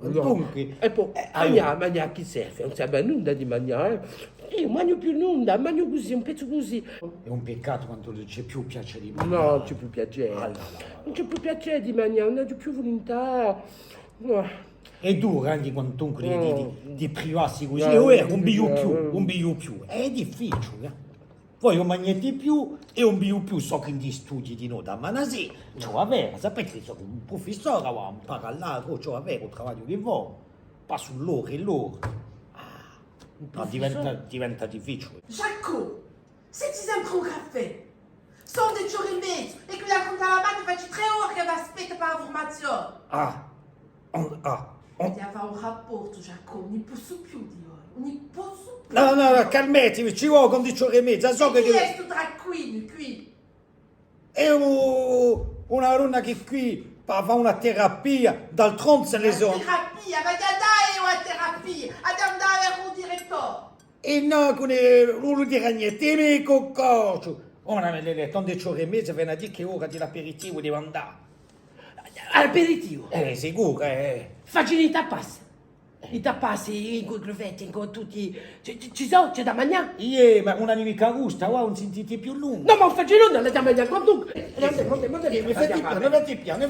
Dunque, E poi, mangiare chi serve? Non serve a nulla di mangiare. Io non mangio più nulla, mangio così, un pezzo così. è un peccato quando non c'è più piacere di No, mangiare. non c'è più piacere. Non c'è più piacere di mangiare, non c'è più volontà. No. È duro anche quando tu di privarsi così, No, un bio più, è difficile. Poi non mangi di più e un bio più so che gli studi di noi da Manasì, ciò avere, sapete che sono un professore, un parlato, ciò avere un travaglio che vuoi, passo l'ora e l'ora. No, diventa difficile. Jaco, se tu aimes prendre un café, sans des jours et meses, et que la compte à la main, tu vas te très haut qu'elle va se péter par information. Ti fa un rapporto, Jaco, non posso più dire, non posso più. No, calmetevi, ci vuole con 10 ore e mezza, so E chi che... è sto drag queen qui? È una donna che qui fa una terapia, d'altronde se le sono... Terapia, ma da dai una terapia, ad andare a un direttore. E no, non lo dirà niente, mi coccocio. Ora me le 11 ore e mezza viene a dire che ora dell'aperitivo devo andare. Aperitivo. Sicuro, Facili i tapas. I tapas, i crevette, con tutti. Ci sono? C'è da mangiare? Ma una nemica gusta, non sentite più lungo. No, ma facile non le da mangiare. Quanto? Ne metti piano.